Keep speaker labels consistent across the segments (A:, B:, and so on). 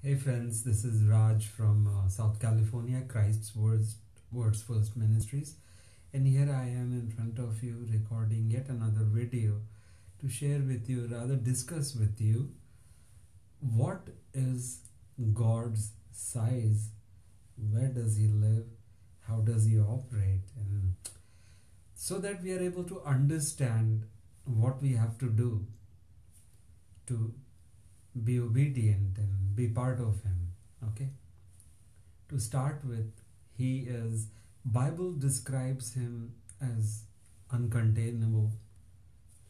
A: Hey friends, this is Raj from South California, Christ's Words First Ministries, and here I am in front of you recording yet another video to share with you, rather discuss with you, what is God's size, where does He live, how does He operate, and so that we are able to understand what we have to do to be obedient and be part of Him. Okay, to start with, He is, Bible describes Him as uncontainable,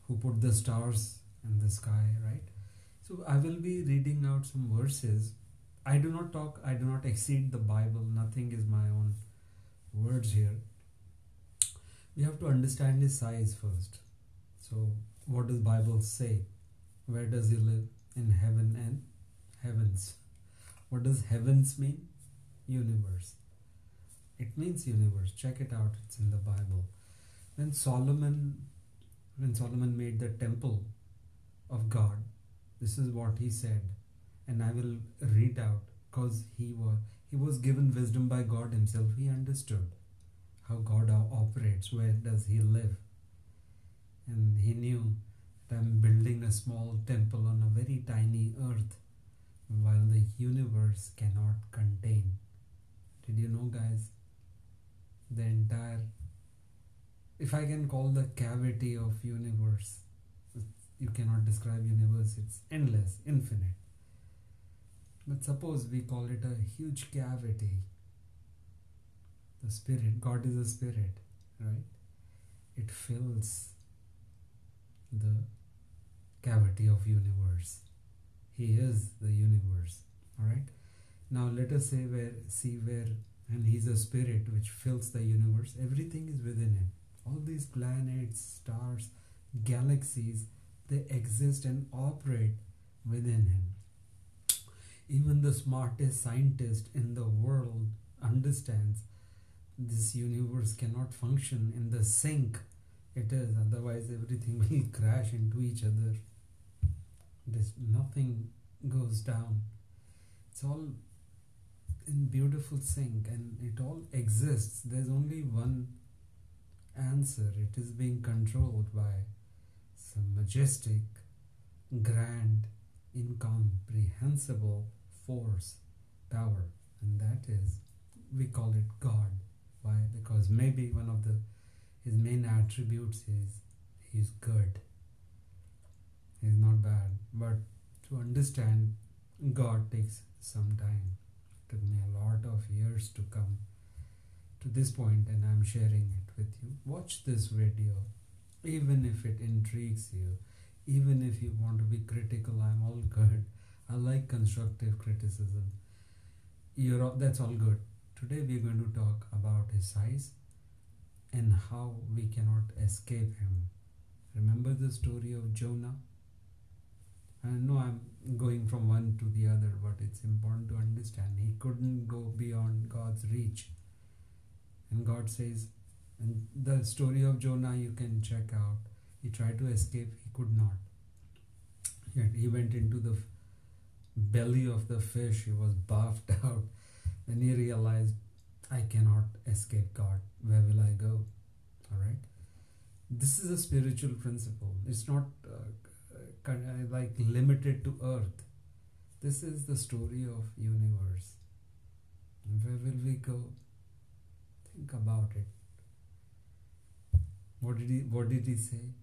A: who put the stars in the sky, right? So I will be reading out some verses. I do not exceed the Bible, nothing is my own words here. We have to understand His size first. So what does Bible say? Where does He live? In heaven and heavens. What does heavens mean? Universe. It means universe. Check it out. It's in the Bible. When Solomon made the temple of God, this is what he said, and I will read out, because he was given wisdom by God Himself. He understood how God operates. Where does He live? And he knew, I'm building a small temple on a very tiny earth, while the universe cannot contain. Did you know, guys? The entire, if I can call the cavity of universe, you cannot describe universe, it's endless, infinite. But suppose we call it a huge cavity. The spirit, God is a spirit, right? It fills the cavity of universe. He is the universe. All right, now let us see where, and He's a spirit which fills the universe. Everything is within Him. All these planets, stars, galaxies, they exist and operate within Him. Even the smartest scientist in the world understands this universe cannot function in the sync it is, otherwise everything will crash into each other. Nothing goes down. It's all in beautiful sync and it all exists. There's only one answer. It is being controlled by some majestic, grand, incomprehensible force, power, and that is, we call it God. Why? Because maybe one of His main attributes is He's good. He's not bad. But to understand God takes some time. It took me a lot of years to come to this point, and I'm sharing it with you. Watch this video. Even if it intrigues you, even if you want to be critical, I'm all good. I like constructive criticism. That's all good. Today we're going to talk about His size and how we cannot escape Him. Remember the story of Jonah? I know I'm going from one to the other, but it's important to understand. He couldn't go beyond God's reach. And God says, and the story of Jonah you can check out. He tried to escape, he could not. Yet he went into the belly of the fish, he was buffed out. Then he realized, I cannot escape God. Where will I go? Alright? This is a spiritual principle. It's not like limited to earth. This is the story of universe. And where will we go? Think about it. What did he say?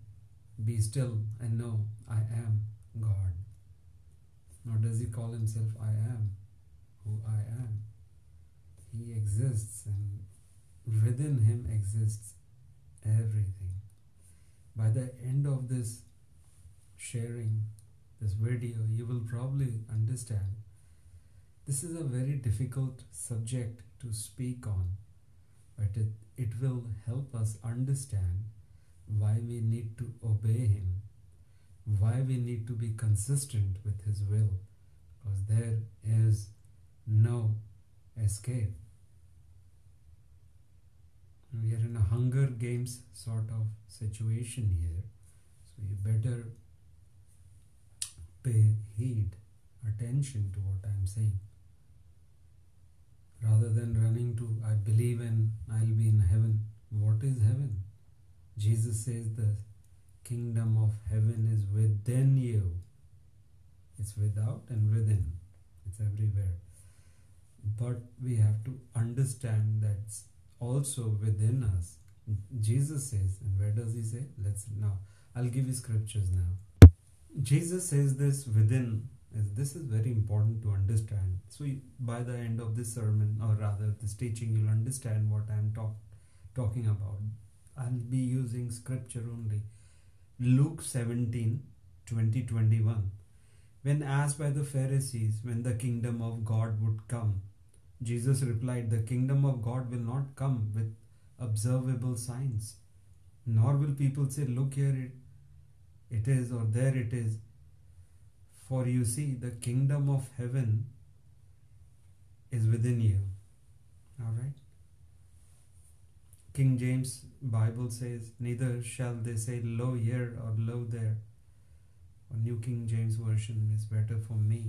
A: Be still and know I am God. Nor does He call Himself I am who I am. He exists, and within Him exists everything. By the end of this sharing, this video, you will probably understand this is a very difficult subject to speak on, but it will help us understand why we need to obey Him, why we need to be consistent with His will, because there is no escape. We are in a Hunger Games sort of situation here, so you better pay heed, attention to what I am saying. kingdom of heaven is within you. It's without and within. It's everywhere. But we have to understand that's also within us. Jesus says, and where does he say? I'll give you scriptures now. Jesus says this within. This is very important to understand. So by the end of this sermon, or rather this teaching, you'll understand what I'm talking about. I'll be using scripture only. Luke 17, 20-21. When asked by the Pharisees when the kingdom of God would come, Jesus replied, "The kingdom of God will not come with observable signs, nor will people say, 'Look here it is,' or 'there it is.' For you see, the kingdom of heaven is within you." Alright? King James Bible says, "Neither shall they say, 'Lo here,' or 'Lo there.'" Or New King James Version is better for me.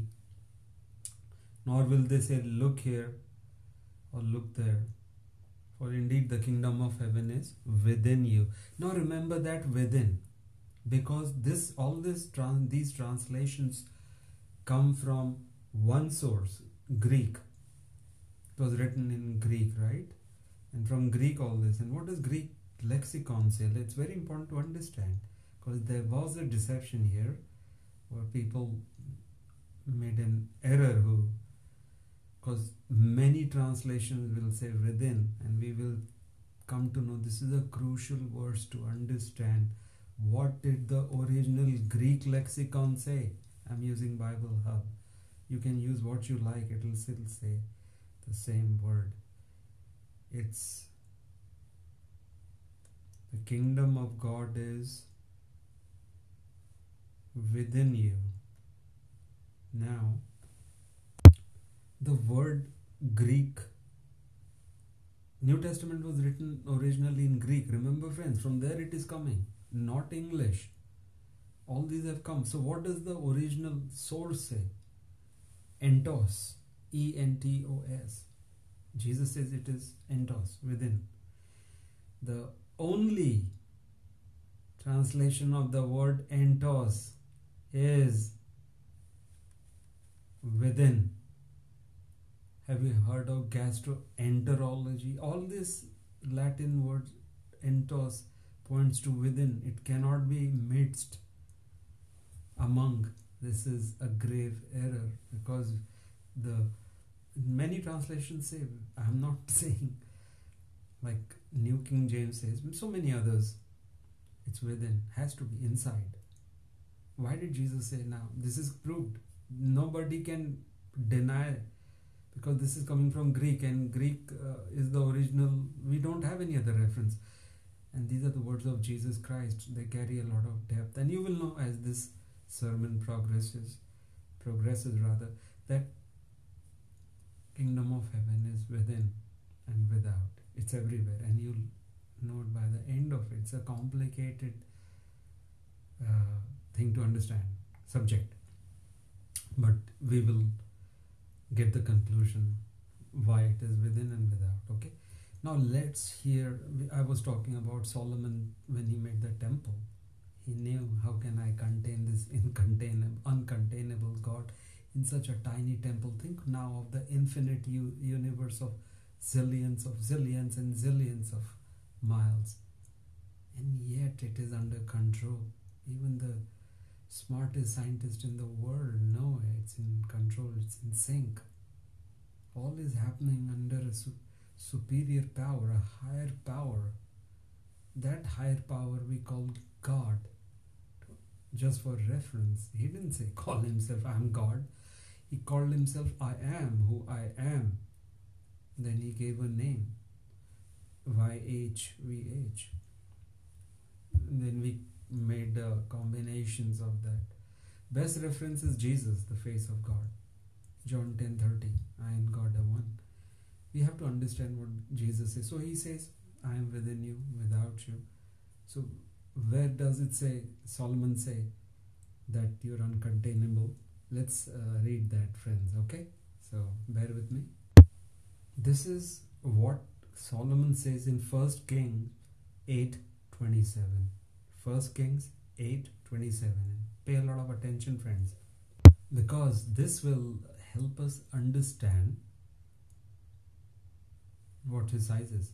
A: "Nor will they say, 'Look here,' or 'Look there.' For indeed the kingdom of heaven is within you." Now remember that within, because these translations come from one source, Greek. It was written in Greek, right? And from Greek all this. And what does Greek lexicon say? It's very important to understand, because there was a deception here where people made an error because many translations will say within, and we will come to know this is a crucial verse to understand what did the original Greek lexicon say. I'm using Bible Hub. You can use what you like, it will still say the same word. It's the kingdom of God is within you. Now, the word Greek, New Testament was written originally in Greek. Remember, friends, from there it is coming, not English. All these have come. So what does the original source say? Entos, E-N-T-O-S. Jesus says it is entos, within. The only translation of the word entos is within. Have you heard of gastroenterology? All these Latin words, entos, points to within. It cannot be midst, among. This is a grave error, because many translations say, I'm not saying like New King James says, so many others, it's within, has to be inside. Why did Jesus say now? This is proved. Nobody can deny, because this is coming from Greek, and Greek is the original. We don't have any other reference. And these are the words of Jesus Christ. They carry a lot of depth. And you will know as this sermon progresses that kingdom of heaven is within and without. It's everywhere, and you'll know it by the end of it. It's a complicated thing to understand, subject, but we will get the conclusion why it is within and without. Okay, now let's hear. I was talking about Solomon when he made the temple. He knew, how can I contain this uncontainable God in such a tiny temple? Think now of the infinite universe of zillions and zillions of miles, and yet it is under control. Even the smartest scientist in the world know it's in control, it's in sync. All is happening under a superior power, a higher power. That higher power we call God. Just for reference, he didn't say call himself I'm God. He called himself I am who I am. Then he gave a name, YHVH. And then we made combinations of that. Best reference is Jesus, the face of God. John 10:30, I and God are one. We have to understand what Jesus says. So he says, I am within you, without you. So where does it say, Solomon say, that you're uncontainable? Let's read that, friends, okay? So bear with me. This is what Solomon says in 1 Kings 8:27. 1 Kings 8:27. Pay a lot of attention, friends, because this will help us understand what his size is.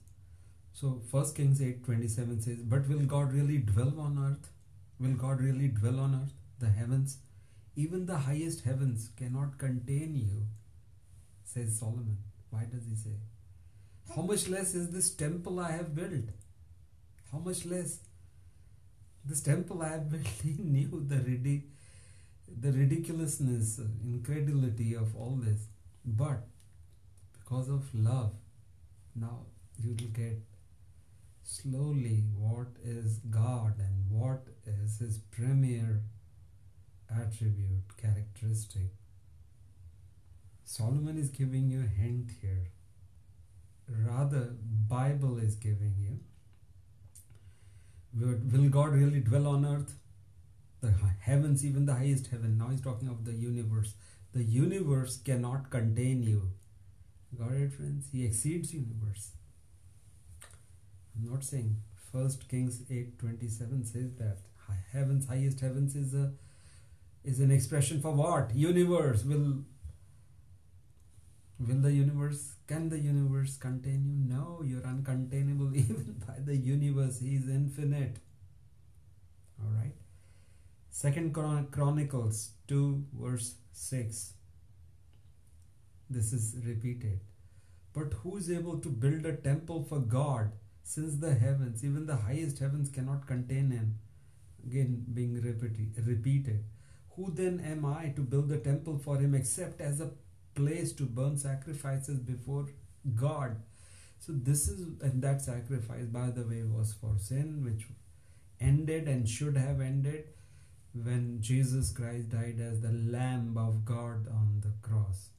A: So 1 Kings 8:27 says, "But will God really dwell on earth? Will God really dwell on earth? The heavens, even the highest heavens, cannot contain you," says Solomon. Why does he say? How much less is this temple I have built? How much less? This temple I have built, he knew the ridiculousness, incredulity of all this. But because of love, now you will get slowly what is God and what is his premier attribute, characteristic. Solomon is giving you a hint here. Rather, Bible is giving you. Will God really dwell on earth? The heavens, even the highest heaven. Now he's talking of the universe. The universe cannot contain you. Got it, friends? He exceeds universe. I'm not saying. 1 Kings 8:27 says that heavens, highest heavens is an expression for what? Universe. Will the universe, can the universe contain you? No, you're uncontainable even by the universe. He is infinite. Alright. 2 Chronicles 2 verse 6. This is repeated. "But who is able to build a temple for God, since the heavens, even the highest heavens, cannot contain him?" Again being repeated. "Who then am I to build a temple for him, except as a place to burn sacrifices before God?" So this is, and that sacrifice, by the way, was for sin, which ended and should have ended when Jesus Christ died as the Lamb of God on the cross.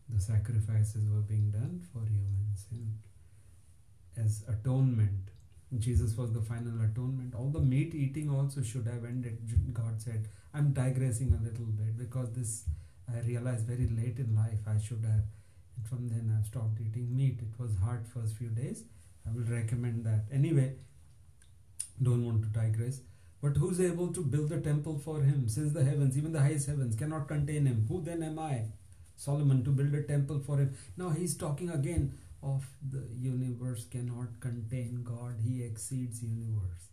A: The sacrifices were being done for human sin as atonement. Jesus was the final atonement. All the meat eating also should have ended. God said, I'm digressing a little bit because this I realized very late in life I should have. And from then I've stopped eating meat. It was hard first few days. I will recommend that. Anyway, don't want to digress. But who's able to build a temple for him, since the heavens, even the highest heavens, cannot contain him? Who then am I, Solomon, to build a temple for him? Now he's talking again of the universe cannot contain God. He exceeds universe.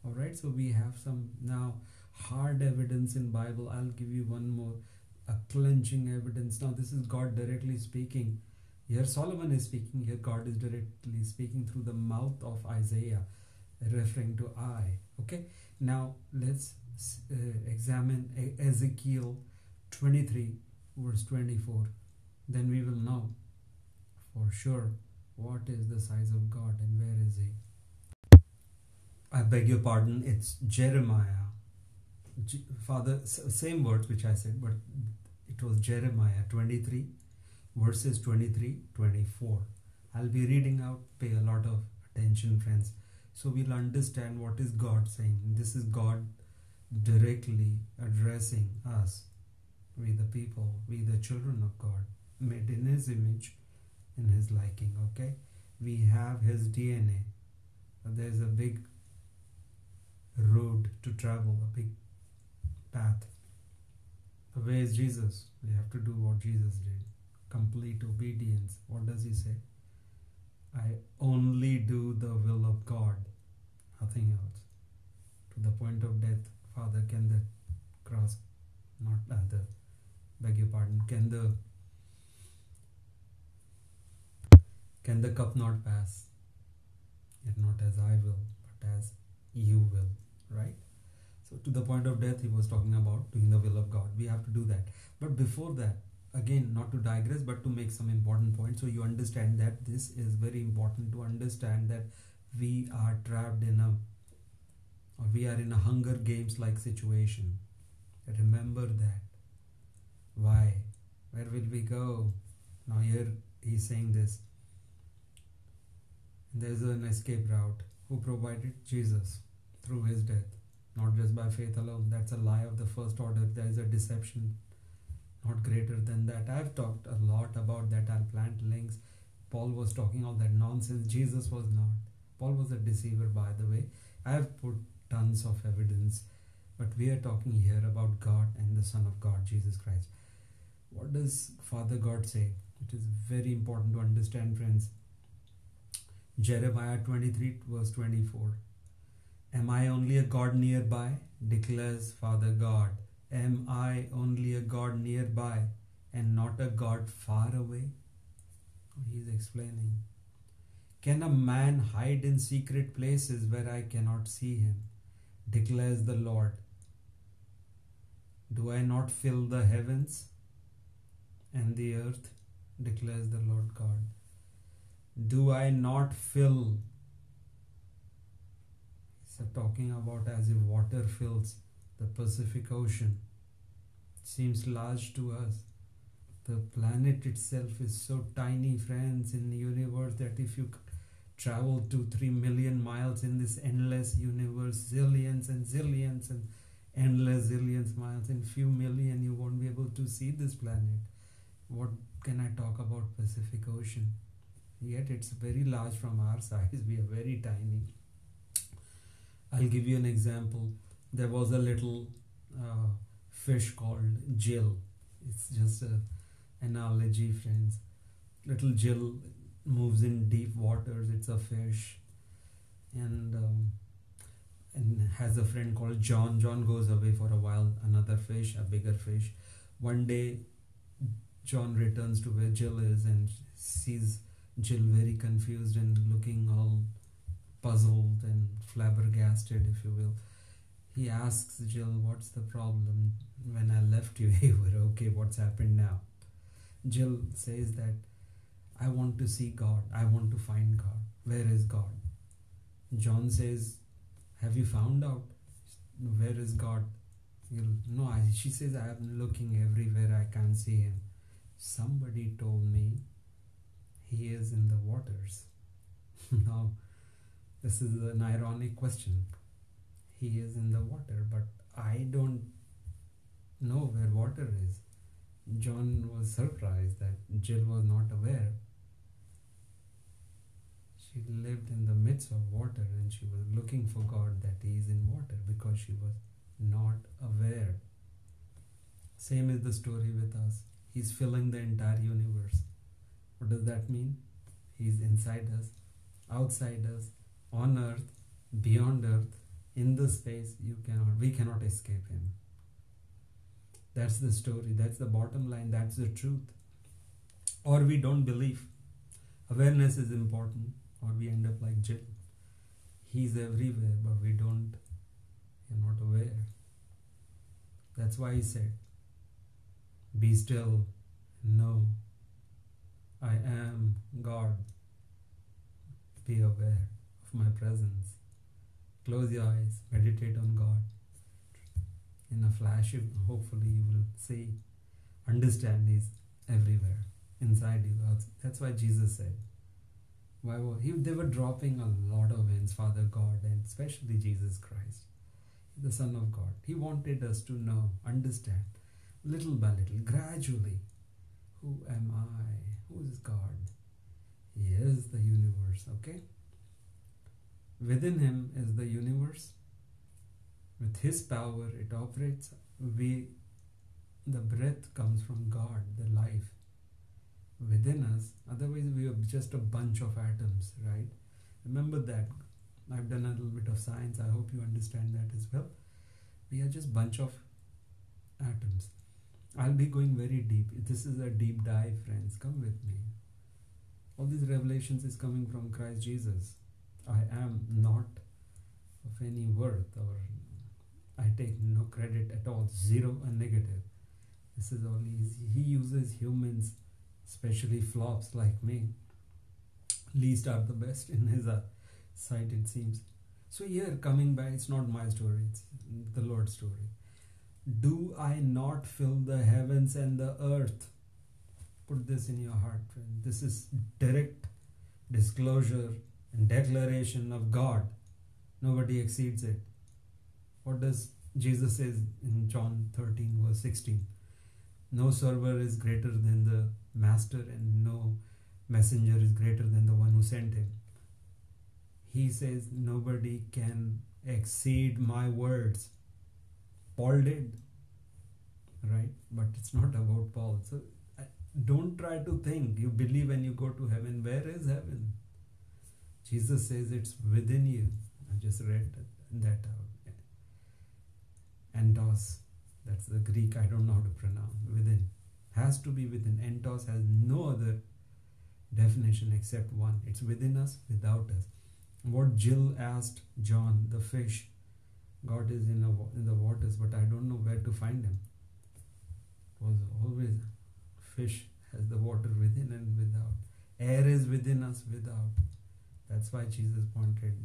A: Alright, so we have some now hard evidence in Bible. I'll give you one more, a clenching evidence. Now this is God directly speaking. Here Solomon is speaking. Here God is directly speaking through the mouth of Isaiah, referring to I. Okay, now let's examine Ezekiel 23 verse 24. Then we will know for sure what is the size of God and where is he. I beg your pardon, it's Jeremiah. Father, same words which I said, but it was Jeremiah 23 verses 23-24. I'll be reading out. Pay a lot of attention, friends, so we'll understand what is God saying. This is God directly addressing us, we the people, we the children of God, made in his image, in his liking. Okay, we have his DNA. There's a big road to travel, a big path. Where is Jesus? We have to do what Jesus did. Complete obedience. What does he say? I only do the will of God, nothing else. To the point of death. Father, can the cross not beg your pardon, can the cup not pass? Yet not as I will, but as you will. Right? So to the point of death, he was talking about doing the will of God. We have to do that. But before that, again, not to digress, but to make some important points, so you understand that this is very important to understand that we are trapped in we are in a Hunger Games like situation. Remember that. Why? Where will we go? Now here he's saying this. There's an escape route. Who provided? Jesus, through his death. Not just by faith alone. That's a lie of the first order. There is a deception not greater than that. I've talked a lot about that. I'll plant links. Paul was talking all that nonsense. Jesus was not. Paul was a deceiver, by the way. I have put tons of evidence, but we are talking here about God and the Son of God, Jesus Christ. What does Father God say? It is very important to understand, friends. Jeremiah 23 verse 24. Am I only a God nearby? Declares Father God. Am I only a God nearby and not a God far away? He is explaining. Can a man hide in secret places where I cannot see him? Declares the Lord. Do I not fill the heavens and the earth? Declares the Lord God. Do I not fill? He's talking about as if water fills the Pacific Ocean. It seems large to us. The planet itself is so tiny, friends, in the universe, that if you travel 2-3 million miles in this endless universe, zillions and zillions and endless zillions miles, in few million, you won't be able to see this planet. What can I talk about Pacific Ocean? Yet it's very large from our size. We are very tiny. I'll give you an example. There was a little fish called Jill. It's just an analogy, friends. Little Jill moves in deep waters. It's a fish, and has a friend called John. John goes away for a while. Another fish, a bigger fish. One day, John returns to where Jill is and sees Jill very confused and looking all puzzled and flabbergasted, if you will. He asks Jill, what's the problem? When I left you, you were okay. What's happened now? Jill says that I want to see God. I want to find God. Where is God? John says, have you found out? Where is God? No, she says, I am looking everywhere. I can't see him. Somebody told me he is in the waters. Now, this is an ironic question. He is in the water, but I don't know where water is. John was surprised that Jill was not aware. She lived in the midst of water and she was looking for God, that he is in water, because she was not aware. Same is the story with us. He's filling the entire universe. What does that mean? He's inside us, outside us, on earth, beyond earth, in the space. We cannot escape him. That's the story. That's the bottom line. That's the truth. Or we don't believe. Awareness is important, or we end up like Jill. He's everywhere, but we're not aware. That's why he said, be still, know I am God. Be aware of my presence. Close your eyes, meditate on God. In a flash, hopefully you will see, understand he's everywhere, inside you. That's why Jesus said, they were dropping a lot of hints, Father God, and especially Jesus Christ, the Son of God. He wanted us to know, understand, little by little, gradually, who am I? Who is God? He is the universe, okay? Within him is the universe. With his power, it operates. The breath comes from God, the life within us. Otherwise, we are just a bunch of atoms, right? Remember that. I've done a little bit of science. I hope you understand that as well. We are just bunch of atoms. I'll be going very deep. This is a deep dive, friends. Come with me. All these revelations is coming from Christ Jesus. I am not of any worth, or I take no credit at all. Zero and negative. This is all easy. He uses humans, especially flops like me. Least are the best in his sight, it seems. So here, coming back, it's not my story, it's the Lord's story. Do I not fill the heavens and the earth? Put this in your heart, friend. This is direct disclosure and declaration of God. Nobody exceeds it. What does Jesus say in John 13 verse 16? No server is greater than the master, and no messenger is greater than the one who sent him. He says nobody can exceed my words. Paul did, right? But it's not about Paul. So don't try to think you believe when you go to heaven. Where is heaven? Jesus says it's within you. I just read that out. Entos, that's the Greek, I don't know how to pronounce. Within. Has to be within. Entos has no other definition except one. It's within us, without us. What Jill asked John, the fish, God is in the waters, but I don't know where to find him. It was always fish has the water within and without. Air is within us, without. That's why Jesus pointed.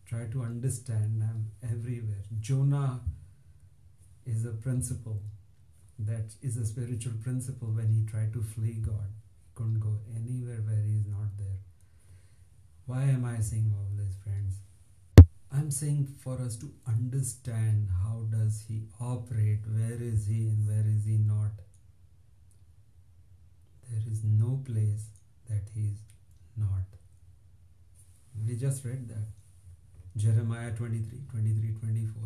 A: Try to understand, I'm everywhere. Jonah is a principle. That is a spiritual principle. When he tried to flee God, he couldn't go anywhere where he is not there. Why am I saying all this, friends? I'm saying for us to understand how does he operate, where is he and where is he not. There is no place that he is not. We just read that. Jeremiah 23, 24.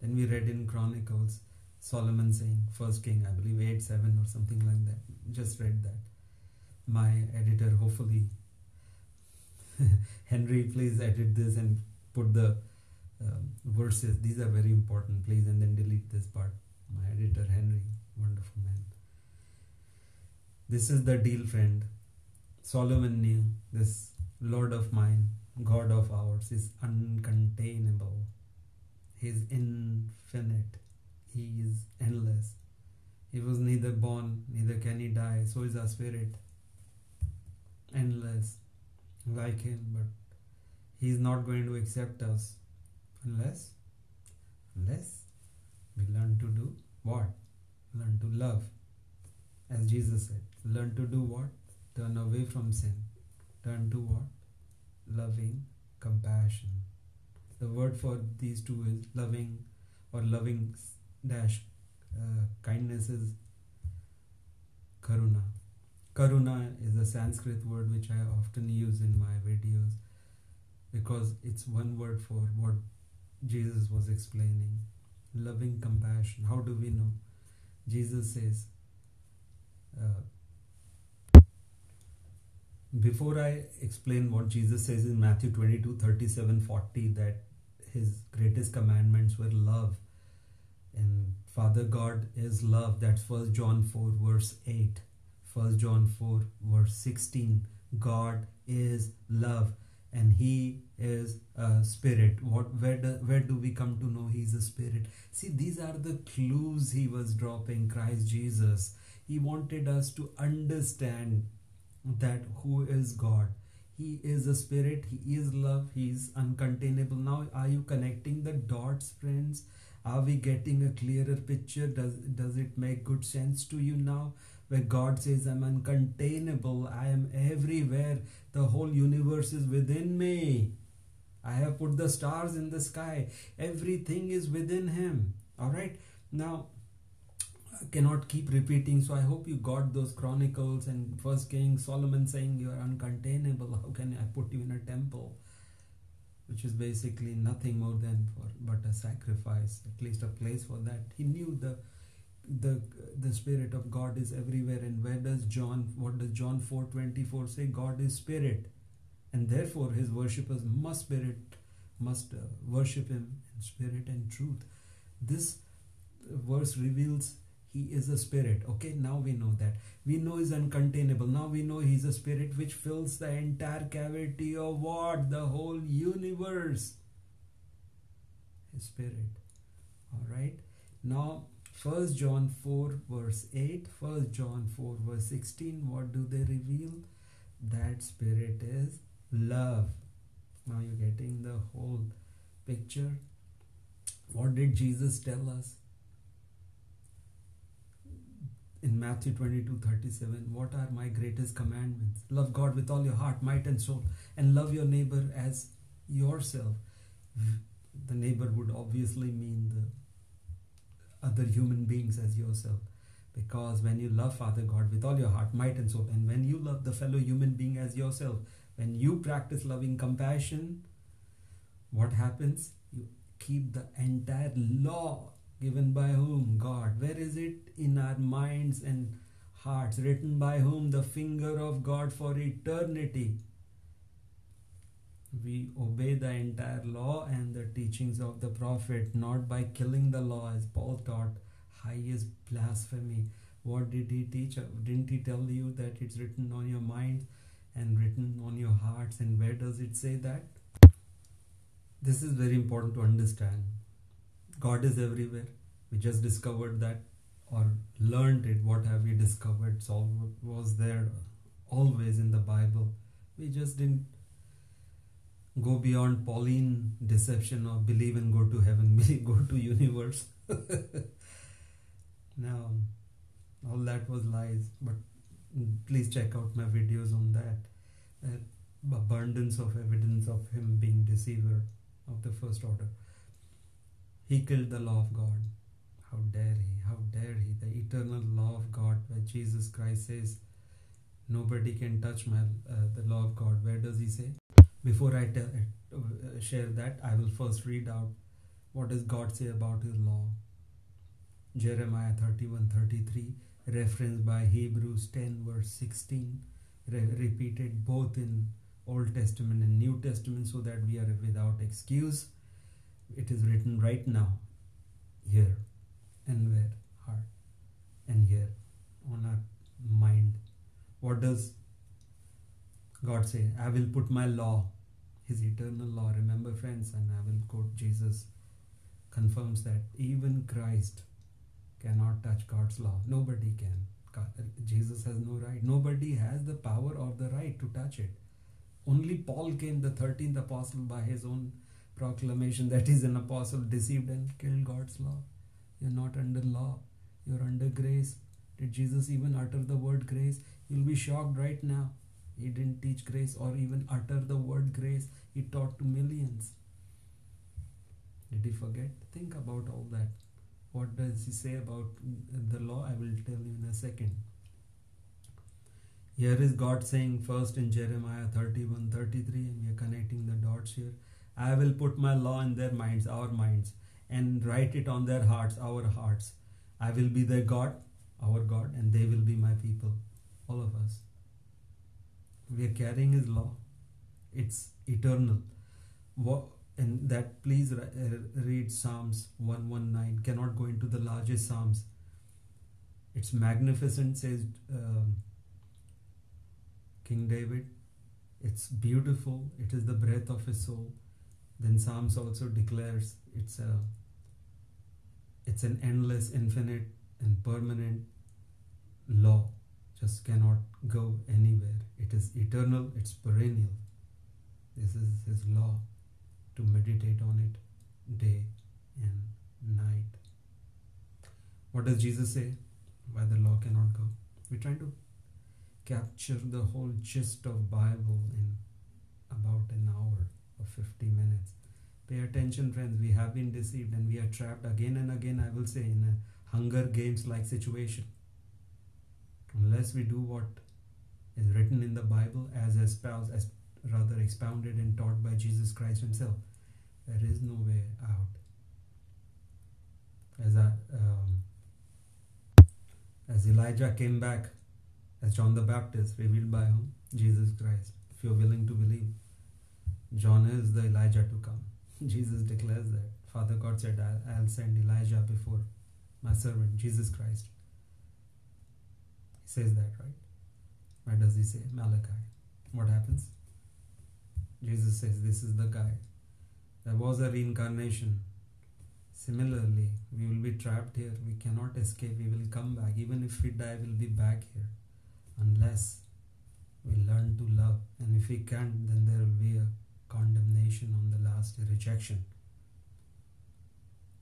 A: Then we read in Chronicles, Solomon saying, First King, I believe 8:7 or something like that. Just read that. My editor, hopefully, Henry, please edit this and put the verses. These are very important, please, and then delete this part. My editor, Henry, wonderful man. This is the deal, friend. Solomon knew this Lord of mine, God of ours, is uncontainable. He is infinite. He is endless. He was neither born, neither can he die. So is our spirit. Endless. Like him, but he is not going to accept us unless we learn to do what? Learn to love. As Jesus said, learn to do what? Turn away from sin. Turn to what? Loving compassion. The word for these two is loving, or loving dash kindness is karuna. Karuna is a Sanskrit word which I often use in my videos because it's one word for what Jesus was explaining. Loving compassion. How do we know? Jesus says, before I explain what Jesus says in Matthew 22, 37, 40, that his greatest commandments were love. And Father God is love. That's 1 John 4 verse 8. 1 John 4 verse 16. God is love and he is a spirit. Where do we come to know he's a spirit? See, these are the clues he was dropping, Christ Jesus. He wanted us to understand that who is God. He is a spirit, he is love, he is uncontainable. Now, are you connecting the dots, friends? Are we getting a clearer picture? Does it make good sense to you now? Where God says, I'm uncontainable, I am everywhere, the whole universe is within me. I have put the stars in the sky, everything is within him. Alright, now I cannot keep repeating, so I hope you got those Chronicles and First King, Solomon saying you are uncontainable. How can I put you in a temple? Which is basically nothing more than but a sacrifice, at least a place for that. He knew the Spirit of God is everywhere. And what does John 4:24 say? God is Spirit, and therefore his worshippers must worship him in spirit and truth. This verse reveals he is a spirit. Okay, now we know that. We know he's uncontainable. Now we know he's a spirit which fills the entire cavity of what? The whole universe. His spirit. Alright. Now 1 John 4 verse 8, 1 John 4 verse 16, what do they reveal? That spirit is love. Now you're getting the whole picture. What did Jesus tell us? In Matthew 22:37, what are my greatest commandments? Love God with all your heart, might and soul, and love your neighbor as yourself. The neighbor would obviously mean the other human beings as yourself. Because when you love Father God with all your heart, might and soul, and when you love the fellow human being as yourself, when you practice loving compassion, what happens? You keep the entire law given by whom? God. Where is it? In our minds and hearts. Written by whom? The finger of God for eternity. We obey the entire law and the teachings of the prophet, not by killing the law, as Paul taught. Highest blasphemy. What did he teach? Didn't he tell you that it's written on your minds and written on your hearts? And where does it say that? This is very important to understand. God is everywhere. We just discovered that, or learned it. What have we discovered? It all was there always in the Bible. We just didn't go beyond Pauline deception of believe and go to heaven, go to universe. Now, all that was lies. But please check out my videos on that. Abundance of evidence of him being deceiver of the first order. He killed the law of God. How dare he? How dare he? The eternal law of God, where Jesus Christ says, nobody can touch the law of God. Where does he say? Before I share that, I will first read out what does God say about his law. Jeremiah 31:33, referenced by Hebrews 10 verse 16, repeated both in Old Testament and New Testament, so that we are without excuse. It is written right now, here and where, heart, and here on our mind. What does God say? I will put my law, his eternal law. Remember, friends, and I will quote Jesus, confirms that even Christ cannot touch God's law. Nobody can. Jesus has no right. Nobody has the power or the right to touch it. Only Paul came, the 13th apostle, by his own proclamation that he's an apostle, deceived and killed God's law. You're not under law. You're under grace. Did Jesus even utter the word grace? You'll be shocked right now. He didn't teach grace or even utter the word grace. He taught to millions. Did he forget? Think about all that. What does he say about the law? I will tell you in a second. Here is God saying first in Jeremiah 31:33, and we are connecting the dots here. I will put my law in their minds, our minds, and write it on their hearts, our hearts. I will be their God, our God, and they will be my people, all of us. We are carrying his law. It's eternal. And that, please read Psalms 119. Cannot go into the largest Psalms. It's magnificent, says King David. It's beautiful. It is the breath of his soul. Then Psalms also declares it's an endless, infinite, and permanent law. Just cannot go anywhere. It is eternal. It's perennial. This is his law, to meditate on it day and night. What does Jesus say? Why the law cannot go? We're trying to capture the whole gist of Bible in about an hour or 50 minutes. Pay attention, friends. We have been deceived and we are trapped again and again, I will say, in a Hunger Games like situation. Unless we do what is written in the Bible as expounded and taught by Jesus Christ himself, there is no way out. As Elijah came back as John the Baptist, revealed by whom? Jesus Christ. If you're willing to believe, John is the Elijah to come. Jesus declares that. Father God said, I'll send Elijah before my servant, Jesus Christ. He says that, right? Where does he say? Malachi. What happens? Jesus says, this is the guy. There was a reincarnation. Similarly, we will be trapped here. We cannot escape. We will come back. Even if we die, we'll be back here. Unless we learn to love. And if we can't, then there will be a condemnation on the last, rejection.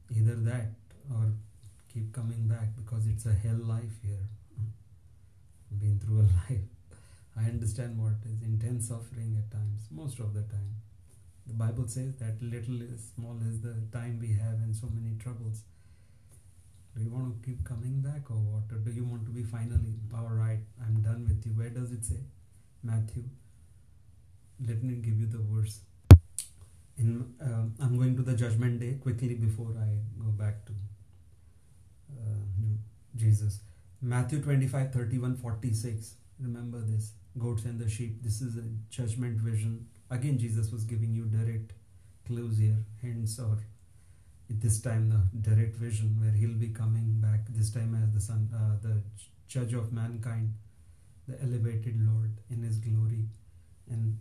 A: Either that or keep coming back, because it's a hell life here. Been through a life. I understand what is intense suffering at times, most of the time. The Bible says that little is small is the time we have and so many troubles. Do you want to keep coming back or what? Or do you want to be finally, all right, I'm done with you? Where does it say? Matthew. Let me give you the verse. I'm going to the judgment day quickly before I go back to Jesus. Matthew 25:31-46. Remember this, goats and the sheep. This is a judgment vision. Again, Jesus was giving you direct clues here, hints, or this time the direct vision where he'll be coming back, this time as the son, the judge of mankind, the elevated Lord in his glory. And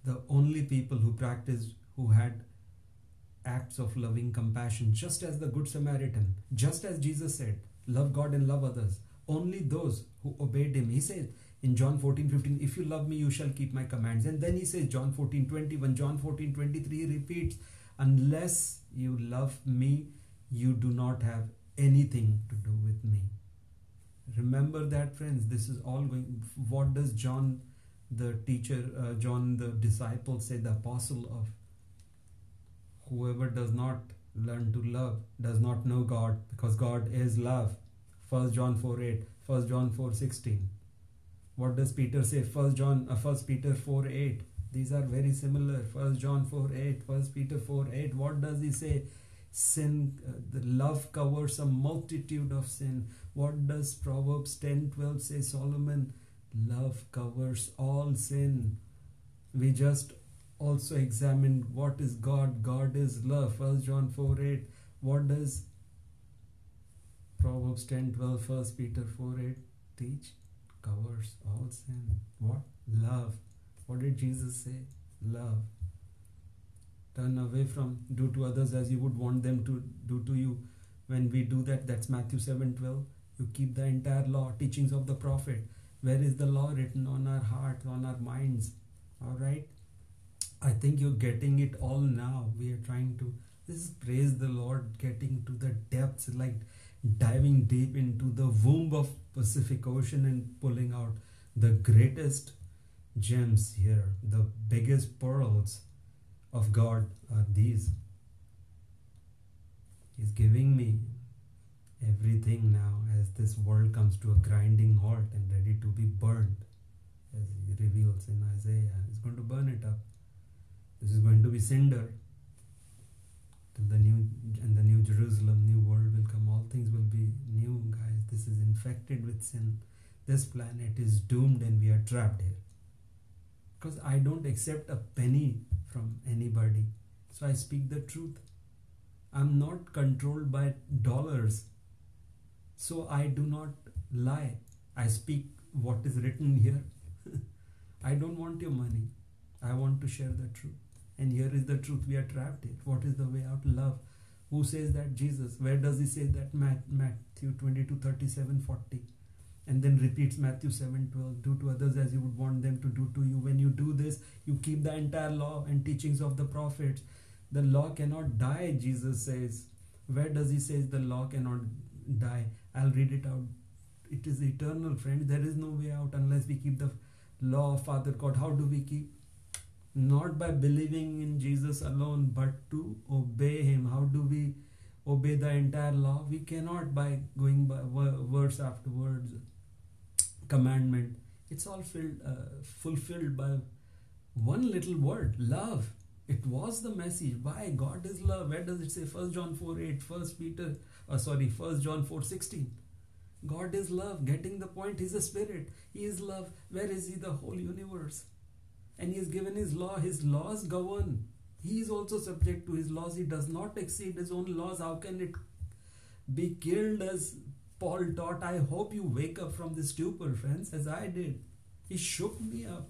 A: the only people who practiced, who had acts of loving compassion, just as the Good Samaritan, just as Jesus said, love God and love others. Only those who obeyed him. He said in John 14:15, if you love me, you shall keep my commands. And then he says, John 14:21, John 14:23 repeats, unless you love me, you do not have anything to do with me. Remember that, friends. This is all going. What does John, the teacher, John, the disciple, say, the apostle of? Whoever does not learn to love does not know God, because God is love. 1 John 4:8, 1 John 4:16. What does Peter say? 1 Peter 4:8. These are very similar. 1 John 4:8, 1 Peter 4:8. What does he say? Sin, the love covers a multitude of sin. What does Proverbs 10:12 say? Solomon, love covers all sin. We just also examined what is God. God is love. 1 John 4:8. What does Proverbs 10:12, 1 Peter 4:8 teach? Covers all sin. What? Love. What did Jesus say? Love. Turn away from, do to others as you would want them to do to you. When we do that, that's Matthew 7:12. You keep the entire law, teachings of the prophet. Where is the law written? On our heart, on our minds. Alright? I think you're getting it all now. We are trying to, this is, praise the Lord, getting to the depths, like diving deep into the womb of Pacific Ocean and pulling out the greatest gems here. The biggest pearls of God are these. He's giving me everything now as this world comes to a grinding halt and ready to be burned, as he reveals in Isaiah. He's going to burn it up. This is going to be cinder till the new Jerusalem, new world will come. All things will be new, guys. This is infected with sin. This planet is doomed and we are trapped here. Because I don't accept a penny from anybody. So I speak the truth. I'm not controlled by dollars. So I do not lie. I speak what is written here. I don't want your money. I want to share the truth. And here is the truth. We are trapped here. What is the way out? Love. Who says that? Jesus. Where does he say that? Matthew 22:37-40. And then repeats Matthew 7:12. Do to others as you would want them to do to you. When you do this, you keep the entire law and teachings of the prophets. The law cannot die, Jesus says. Where does he say the law cannot die? I'll read it out. It is eternal, friend. There is no way out unless we keep the law of Father God. How do we keep? Not by believing in Jesus alone, but to obey him. How do we obey the entire law? We cannot by going by words after words, commandment. It's all fulfilled by one little word, love. It was the message. Why? God is love. Where does it say? 1 John 4:8, 1 John 4:16. God is love. Getting the point. He's a spirit. He is love. Where is he? The whole universe. And he has given his law. His laws govern. He is also subject to his laws. He does not exceed his own laws. How can it be killed as Paul taught? I hope you wake up from this stupor, friends, as I did. He shook me up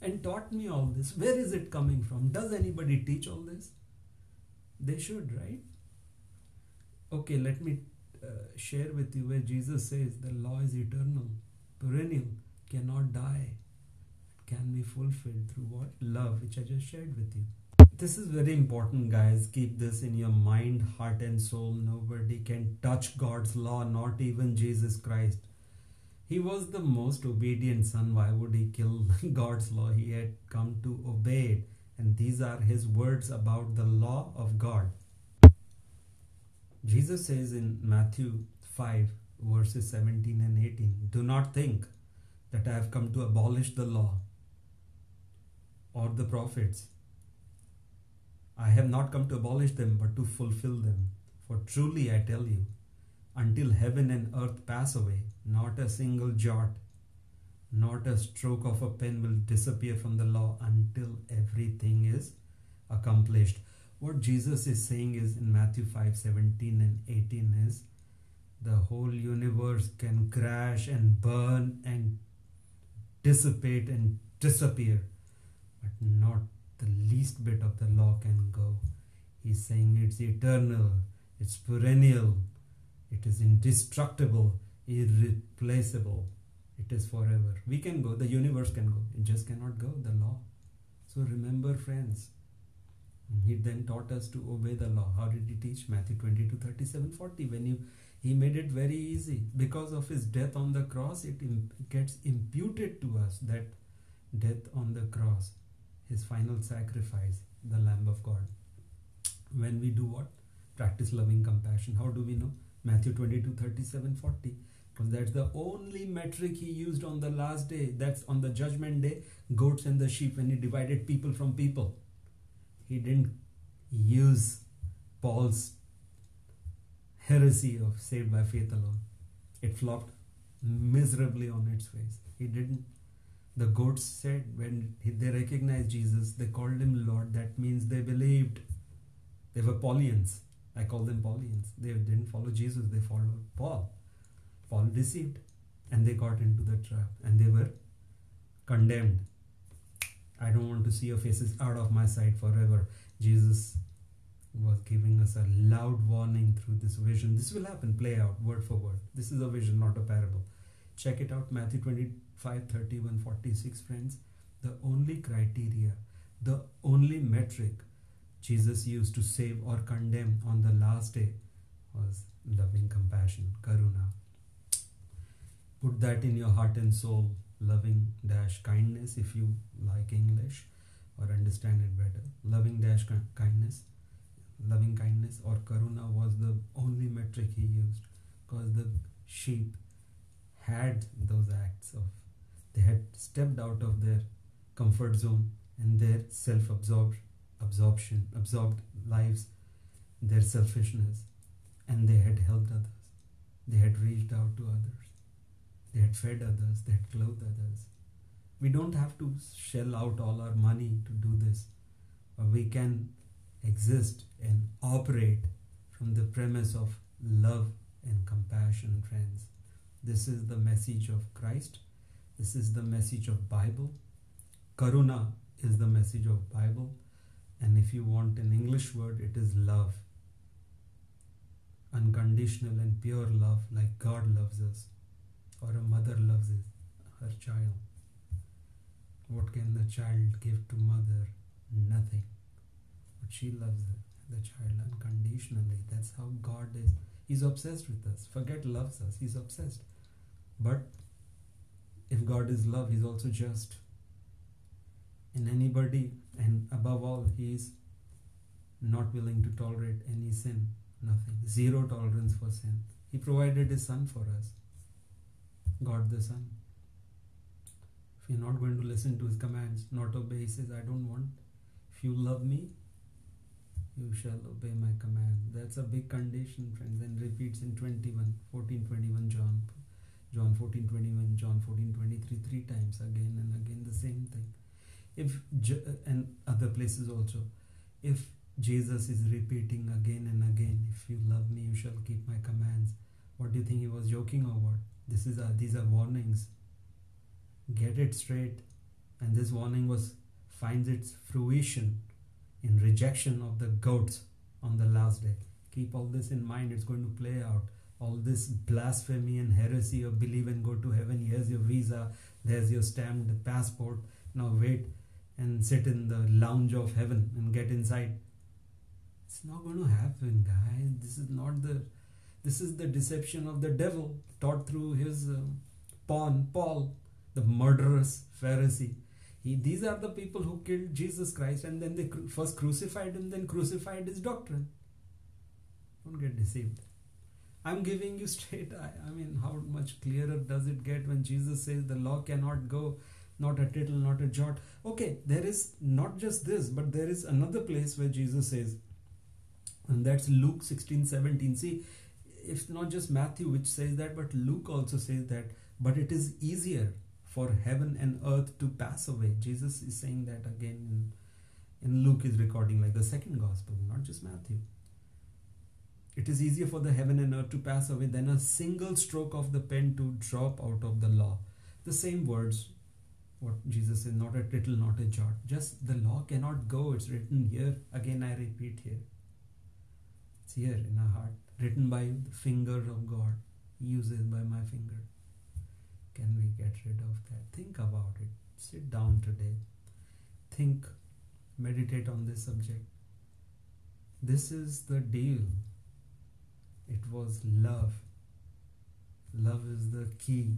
A: and taught me all this. Where is it coming from? Does anybody teach all this? They should, right? Okay, let me share with you where Jesus says the law is eternal, perennial, cannot die, can be fulfilled through what? Love, which I just shared with you. This is very important, guys. Keep this in your mind, heart and soul. Nobody can touch God's law, not even Jesus Christ. He was the most obedient son. Why would he kill God's law? He had come to obey it. And these are his words about the law of God. Jesus says in Matthew 5 verses 17 and 18, do not think that I have come to abolish the law or the prophets. I have not come to abolish them, but to fulfill them. For truly I tell you, until heaven and earth pass away, not a single jot, not a stroke of a pen will disappear from the law until everything is accomplished. What Jesus is saying is in Matthew 5:17 and 18 is the whole universe can crash and burn and dissipate and disappear, but not the least bit of the law can go. He's saying it's eternal, it's perennial, it is indestructible, irreplaceable, it is forever. We can go, the universe can go, it just cannot go, the law. So remember, friends, he then taught us to obey the law. How did he teach? Matthew 22:37-40. He made it very easy. Because of his death on the cross, it gets imputed to us, that death on the cross, his final sacrifice, the Lamb of God. When we do what? Practice loving compassion. How do we know? Matthew 22:37-40. Because that's the only metric he used on the last day. That's on the judgment day, goats and the sheep, when he divided people from people. He didn't use Paul's heresy of saved by faith alone. It flopped miserably on its face. He didn't. The goats said, when they recognized Jesus, they called him Lord. That means they believed. They were Paulians. I call them Paulians. They didn't follow Jesus, they followed Paul. Paul deceived, and they got into the trap, and they were condemned. I don't want to see your faces out of my sight forever. Jesus was giving us a loud warning through this vision. This will happen, play out, word for word. This is a vision, not a parable. Check it out, Matthew 25:31-46, friends. The only criteria, the only metric Jesus used to save or condemn on the last day was loving compassion, karuna. Put that in your heart and soul. Loving kindness, if you like English or understand it better. Loving kindness, loving kindness or karuna was the only metric he used, because the sheep had those acts of, they had stepped out of their comfort zone and their absorbed lives, their selfishness, and they had helped others. They had reached out to others. They had fed others, they had clothed others. We don't have to shell out all our money to do this. We can exist and operate from the premise of love and compassion, friends. This is the message of Christ. This is the message of Bible. Karuna is the message of Bible. And if you want an English word, it is love. Unconditional and pure love, like God loves us, or a mother loves her child. What can the child give to mother? Nothing. But she loves the child unconditionally. That's how God is. He's obsessed with us. Forget loves us. He's obsessed. But if God is love, He's also just. In anybody, and above all, He is not willing to tolerate any sin. Nothing. Zero tolerance for sin. He provided His Son for us. God the Son. If you're not going to listen to His commands, not obey, He says, I don't want. If you love me, you shall obey my command. That's a big condition, friends, and repeats in 14:21 John 14:21, John 14:23, 3 times, again and again, the same thing. And other places also. If Jesus is repeating again and again, if you love me, you shall keep my commands. What do you think He was joking or what? These are warnings. Get it straight. And this warning finds its fruition in rejection of the goats on the last day. Keep all this in mind. It's going to play out. All this blasphemy and heresy of believe and go to heaven. Here's your visa. There's your stamped passport. Now wait and sit in the lounge of heaven and get inside. It's not going to happen, guys. This is the deception of the devil taught through his Paul, the murderous Pharisee. These are the people who killed Jesus Christ, and then they first crucified Him, then crucified His doctrine. Don't get deceived. I'm giving you straight. I mean, how much clearer does it get when Jesus says the law cannot go not a tittle, not a jot. Okay, there is not just this, but there is another place where Jesus says, and that's Luke 16:17. See, it's not just Matthew which says that, but Luke also says that, but it is easier for heaven and earth to pass away. Jesus is saying that again in Luke is recording like the second gospel, not just Matthew. It is easier for the heaven and earth to pass away than a single stroke of the pen to drop out of the law. The same words, what Jesus said, not a tittle, not a jot. Just the law cannot go. It's written here. Again, I repeat here. It's here in our heart. Written by the finger of God. Used by my finger. Can we get rid of that? Think about it. Sit down today. Think. Meditate on this subject. This is the deal. It was love. Love is the key.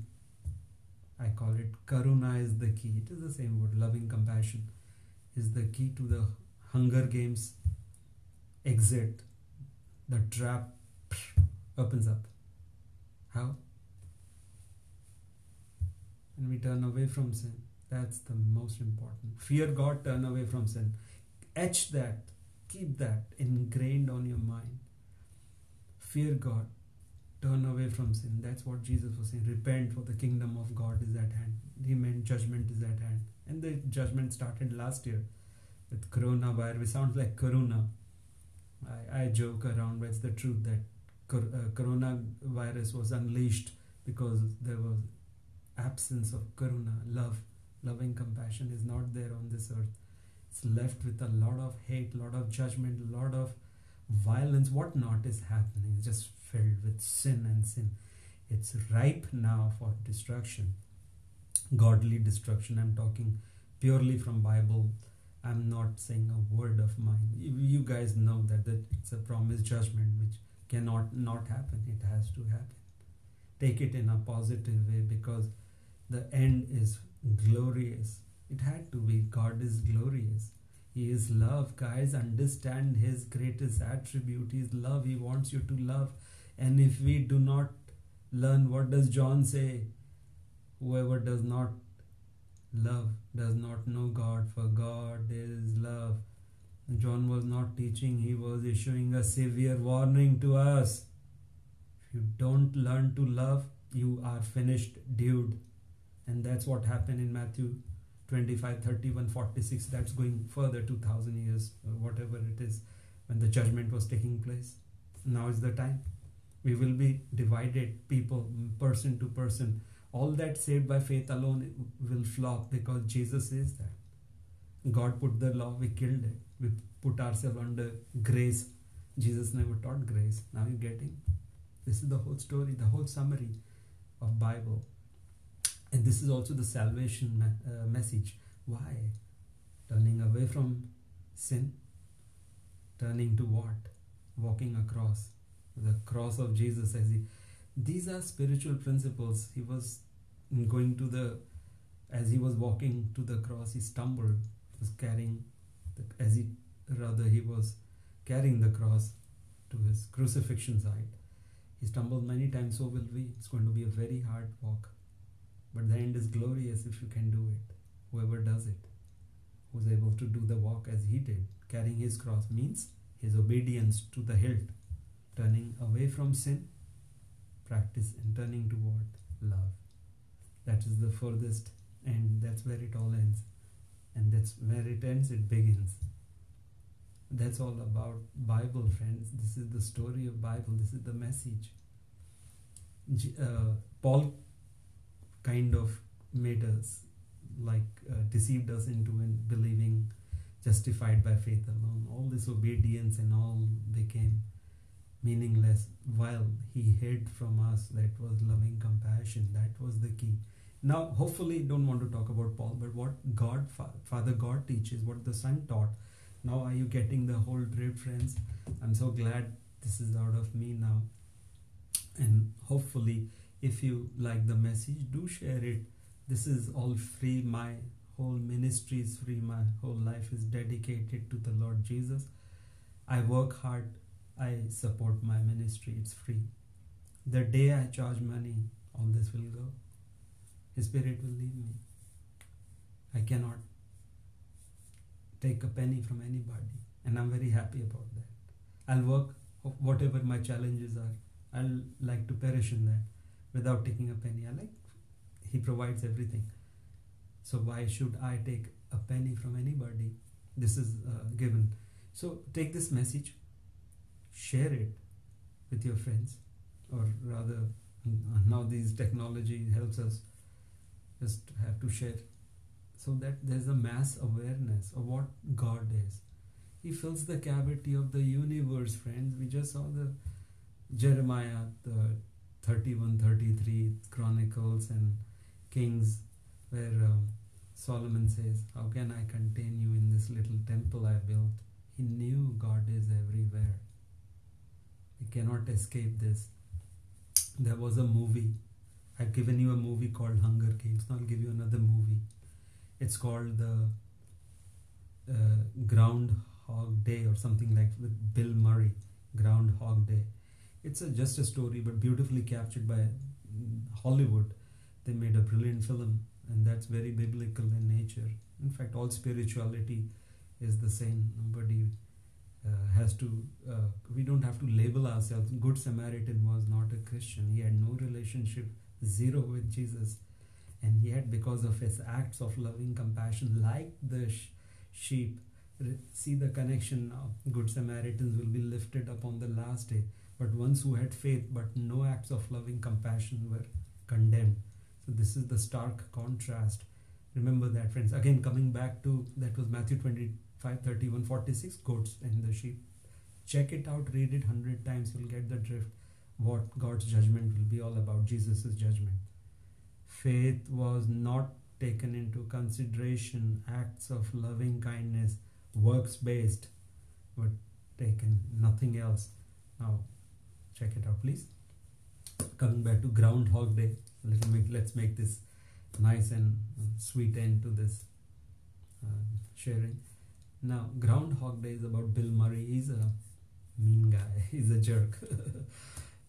A: I call it karuna is the key. It is the same word. Loving compassion is the key to the Hunger Games exit. The trap opens up. How? And we turn away from sin. That's the most important. Fear God, turn away from sin. Etch that. Keep that ingrained on your mind. Fear God, turn away from sin. That's what Jesus was saying. Repent, for the kingdom of God is at hand. He meant judgment is at hand. And the judgment started last year with coronavirus. It sounds like corona. I joke around, but it's the truth that coronavirus was unleashed because there was absence of karuna, love. Loving compassion is not there on this earth. It's left with a lot of hate, lot of judgment, a lot of violence. What not is happening? It's just filled with sin and sin. It's ripe now for destruction, godly destruction. I'm talking purely from Bible. I'm not saying a word of mine. You guys know that it's a promised judgment which cannot not happen. It has to happen. Take it in a positive way because the end is glorious. It had to be. God is glorious. He is love. Guys, understand His greatest attribute. He is love. He wants you to love. And if we do not learn, what does John say? Whoever does not love does not know God, for God is love. John was not teaching. He was issuing a severe warning to us. If you don't learn to love, you are finished, dude. And that's what happened in Matthew 25, 31, 46. That's going further 2,000 years or whatever it is when the judgment was taking place. Now is the time. We will be divided, people, person to person. All that saved by faith alone will flop because Jesus is that. God put the law, we killed it. We put ourselves under grace. Jesus never taught grace. Now you're getting? This is the whole story, the whole summary of Bible. And this is also the salvation message. Why? Turning away from sin. Turning to what? Walking across. The cross of Jesus. These are spiritual principles. He was going to as he was walking to the cross, he stumbled. He was carrying, he was carrying the cross to his crucifixion side. He stumbled many times, so will we. It's going to be a very hard walk. But the end is glorious if you can do it. Whoever does it, who's able to do the walk as he did, carrying his cross, means his obedience to the hilt, turning away from sin, practice, and turning toward love. That is the furthest end. That's where it all ends. And that's where it ends, it begins. That's all about Bible, friends. This is the story of Bible. This is the message. Paul kind of made us deceived us into believing justified by faith alone. All this obedience and all became meaningless while he hid from us. That was loving compassion. That was the key. Now, hopefully, don't want to talk about Paul, but what Father God teaches, what the Son taught. Now, are you getting the whole drift, friends? I'm so glad this is out of me now. And hopefully, if you like the message, do share it. This is all free. My whole ministry is free. My whole life is dedicated to the Lord Jesus. I work hard. I support my ministry. It's free. The day I charge money, all this will go. His Spirit will lead me. cannot take a penny from anybody, and I'm very happy about that. I'll work of whatever my challenges are. I'll like to perish in that without taking a penny. He provides everything. So why should I take a penny from anybody? This is given. So take this message, share it with your friends, or rather, now these technology helps us just have to share, so that there's a mass awareness of what God is. He fills the cavity of the universe, friends. We just saw the Jeremiah, the 31-33 Chronicles and Kings, where Solomon says, how can I contain you in this little temple I built? He knew God is everywhere. We cannot escape this. There was a movie. I've given you a movie called Hunger Games. Now I'll give you another movie. It's called the Groundhog Day or something like, with Bill Murray. Groundhog Day. It's just a story, but beautifully captured by Hollywood. They made a brilliant film, and that's very biblical in nature. In fact, all spirituality is the same. Nobody we don't have to label ourselves. Good Samaritan was not a Christian. He had no relationship, zero, with Jesus. And yet, because of his acts of loving compassion, like the sheep, see the connection now. Good Samaritans will be lifted up on the last day. But ones who had faith but no acts of loving compassion were condemned. So this is the stark contrast. Remember that, friends. Again, coming back to, that was Matthew 25:31-46, goats and the sheep. Check it out, read it 100 times, you'll get the drift. What God's judgment will be all about, Jesus' judgment. Faith was not taken into consideration, acts of loving kindness, works-based, but taken, nothing else. Now, check it out, please. Coming back to Groundhog Day, let's make this nice and sweet end to this sharing. Now, Groundhog Day is about Bill Murray. He's a mean guy. He's a jerk.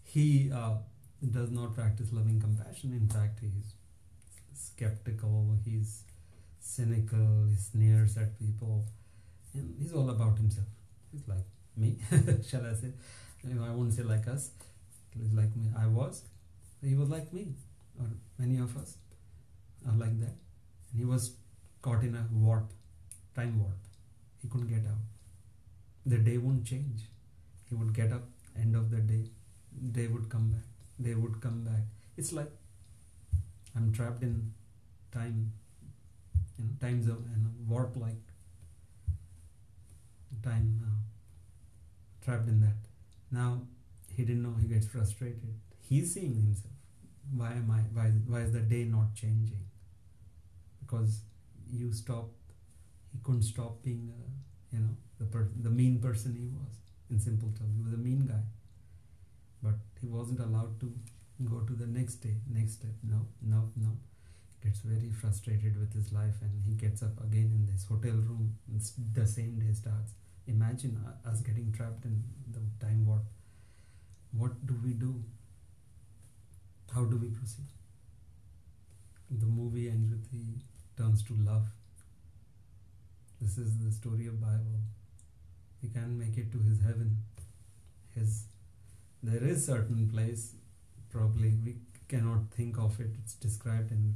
A: He does not practice loving compassion. In fact, he's skeptical. He's cynical. He sneers at people. And he's all about himself. He's like me, shall I say. I won't say like us. He's like me. He was like me. Or many of us are like that. And he was caught in a warp, time warp. He couldn't get out. The day won't change. He would get up, end of the day. Day would come back. They would come back. It's like I'm trapped in time, time zone and warp like time now. Trapped in that. Now he didn't know. He gets frustrated. He's seeing himself. Why is the day not changing? Because he couldn't stop being the mean person he was. In simple terms, he was a mean guy, but he wasn't allowed to go to the next day, next step. No. Gets very frustrated with his life, and he gets up again in this hotel room, and the same day starts. Imagine us getting trapped in the time warp. What do we do? How do we proceed? The movie ends with he turns to love. This is the story of Bible. He can make it to his heaven. There is certain place, probably we cannot think of it. It's described in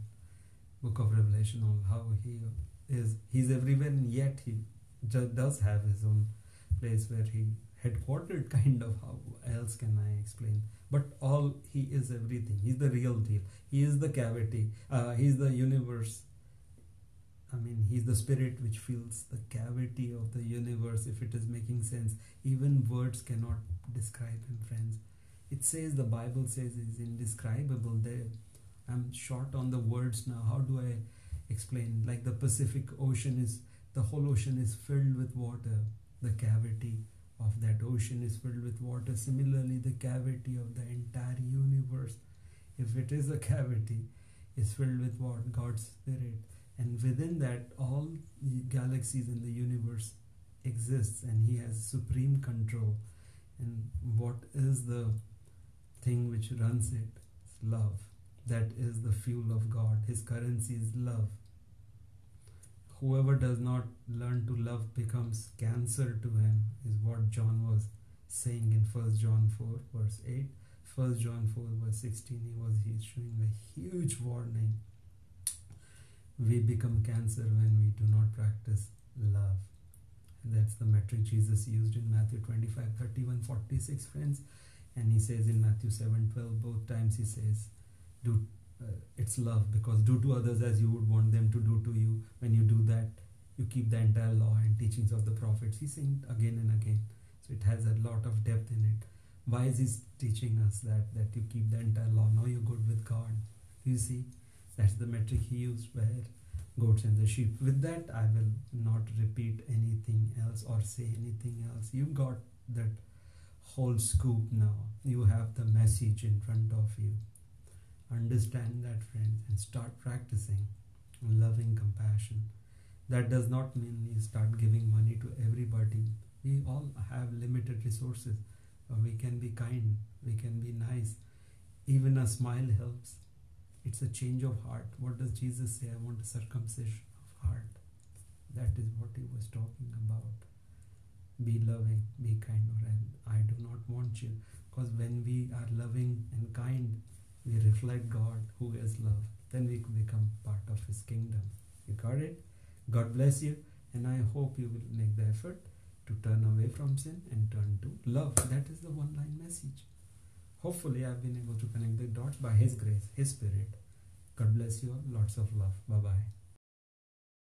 A: Book of Revelation on how he is. He's everywhere, and yet he does have his own place where he headquartered, kind of. How else can I explain? But he is everything. He's the real deal. He is the cavity. He's the universe. He's the spirit which fills the cavity of the universe, if it is making sense. Even words cannot describe him, friends. The Bible says he's indescribable. I'm short on the words now. How do I explain? Like the Pacific Ocean the whole ocean is filled with water. The cavity of that ocean is filled with water. Similarly, the cavity of the entire universe, if it is a cavity, is filled with what? God's spirit. And within that, all the galaxies in the universe exists, and he has supreme control. And what is the thing which runs it? It's love. That is the fuel of God. His currency is love. Whoever does not learn to love becomes cancer to him, is what John was saying in 1 John 4 verse 8. 1 John 4 verse 16, he's showing a huge warning. We become cancer when we do not practice love. And that's the metric Jesus used in Matthew 25:31-46, friends. And he says in Matthew 7:12, both times he says, do it's love, because do to others as you would want them to do to you. When you do that, you keep the entire law and teachings of the prophets. He's saying again and again. So it has a lot of depth in it. Why is he teaching us that you keep the entire law? Now you're good with God. You see, that's the metric he used, where goats and the sheep. With that, I will not repeat anything else or say anything else. You got that whole scoop now. You have the message in front of you. Understand that, friends, and start practicing loving compassion. That does not mean you start giving money to everybody. We all have limited resources. We can be kind, we can be nice. Even a smile helps. It's a change of heart. What does Jesus say? I want a circumcision of heart. That is what he was talking about. Be loving, be kind, or I do not want you. Because when we are loving and kind, we reflect God, who is love. Then we become part of his kingdom. You got it? God bless you, and I hope you will make the effort to turn away from sin and turn to love. That is the one-line message. Hopefully I've been able to connect the dots by his grace, his spirit. God bless you all. Lots of love. Bye-bye.